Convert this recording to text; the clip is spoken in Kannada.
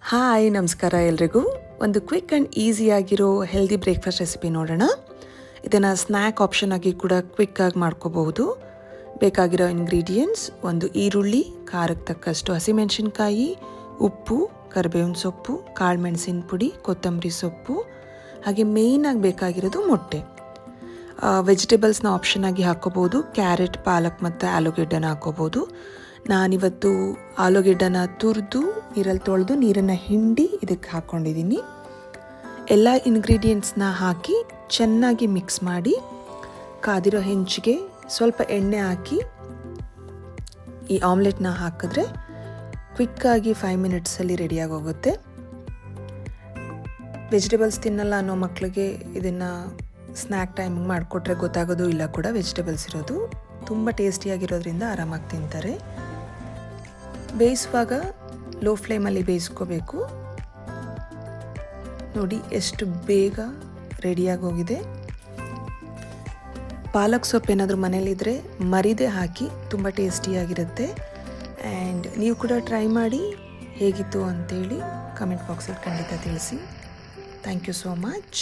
ಹಾಯ್ ನಮಸ್ಕಾರ ಎಲ್ರಿಗೂ. ಒಂದು ಕ್ವಿಕ್ ಆ್ಯಂಡ್ ಈಸಿಯಾಗಿರೋ ಹೆಲ್ದಿ ಬ್ರೇಕ್ಫಾಸ್ಟ್ ರೆಸಿಪಿ ನೋಡೋಣ. ಇದನ್ನು ಸ್ನ್ಯಾಕ್ ಆಪ್ಷನ್ ಆಗಿ ಕೂಡ ಕ್ವಿಕ್ಕಾಗಿ ಮಾಡ್ಕೋಬಹುದು. ಬೇಕಾಗಿರೋ ಇಂಗ್ರೀಡಿಯೆಂಟ್ಸ್: ಒಂದು ಈರುಳ್ಳಿ, ಖಾರಕ್ಕೆ ತಕ್ಕಷ್ಟು ಹಸಿಮೆಣಸಿನ್ಕಾಯಿ, ಉಪ್ಪು, ಕರಿಬೇವಿನ ಸೊಪ್ಪು, ಕಾಳು ಮೆಣಸಿನ ಪುಡಿ, ಕೊತ್ತಂಬರಿ ಸೊಪ್ಪು, ಹಾಗೆ ಮೇಯ್ನಾಗಿ ಬೇಕಾಗಿರೋದು ಮೊಟ್ಟೆ. ವೆಜಿಟೇಬಲ್ಸ್ನ ಆಪ್ಷನ್ ಆಗಿ ಹಾಕ್ಕೋಬೋದು. ಕ್ಯಾರೆಟ್, ಪಾಲಕ್ ಮತ್ತು ಆಲೂಗೆಡ್ಡೆನ ಹಾಕ್ಕೋಬೋದು. ನಾನಿವತ್ತು ಆಲೂಗೆಡ್ಡೆನ ತುರಿದು ನೀರಲ್ಲಿ ತೊಳೆದು ನೀರನ್ನು ಹಿಂಡಿ ಇದಕ್ಕೆ ಹಾಕ್ಕೊಂಡಿದ್ದೀನಿ. ಎಲ್ಲ ಇಂಗ್ರೀಡಿಯೆಂಟ್ಸ್ನ ಹಾಕಿ ಚೆನ್ನಾಗಿ ಮಿಕ್ಸ್ ಮಾಡಿ ಕಾದಿರೋ ಹೆಂಚಿಗೆ ಸ್ವಲ್ಪ ಎಣ್ಣೆ ಹಾಕಿ ಈ ಆಮ್ಲೆಟ್ನ ಹಾಕಿದ್ರೆ ಕ್ವಿಕ್ಕಾಗಿ 5 ಮಿನಿಟ್ಸಲ್ಲಿ ರೆಡಿಯಾಗಿ ಹೋಗುತ್ತೆ. ವೆಜಿಟೇಬಲ್ಸ್ ತಿನ್ನಲ್ಲ ಅನ್ನೋ ಮಕ್ಕಳಿಗೆ ಇದನ್ನು ಸ್ನ್ಯಾಕ್ ಟೈಮಿಗೆ ಮಾಡಿಕೊಟ್ರೆ ಗೊತ್ತಾಗೋದು ಇಲ್ಲ ಕೂಡ ವೆಜಿಟೇಬಲ್ಸ್ ಇರೋದು. ತುಂಬ ಟೇಸ್ಟಿಯಾಗಿರೋದ್ರಿಂದ ಆರಾಮಾಗಿ ತಿಂತಾರೆ. ಬೇಯಿಸುವಾಗ ಲೋ ಫ್ಲೇಮಲ್ಲಿ ಬೇಯಿಸ್ಕೋಬೇಕು. ನೋಡಿ ಎಷ್ಟು ಬೇಗ ರೆಡಿಯಾಗಿ ಹೋಗಿದೆ. ಪಾಲಕ್ ಸೊಪ್ಪು ಏನಾದರೂ ಮನೇಲಿದ್ದರೆ ಮರಿದೇ ಹಾಕಿ, ತುಂಬ ಟೇಸ್ಟಿಯಾಗಿರುತ್ತೆ. ಆ್ಯಂಡ್ ನೀವು ಕೂಡ ಟ್ರೈ ಮಾಡಿ ಹೇಗಿತ್ತು ಅಂತೇಳಿ ಕಮೆಂಟ್ ಬಾಕ್ಸಲ್ಲಿ ಖಂಡಿತ ತಿಳಿಸಿ. Thank you so much.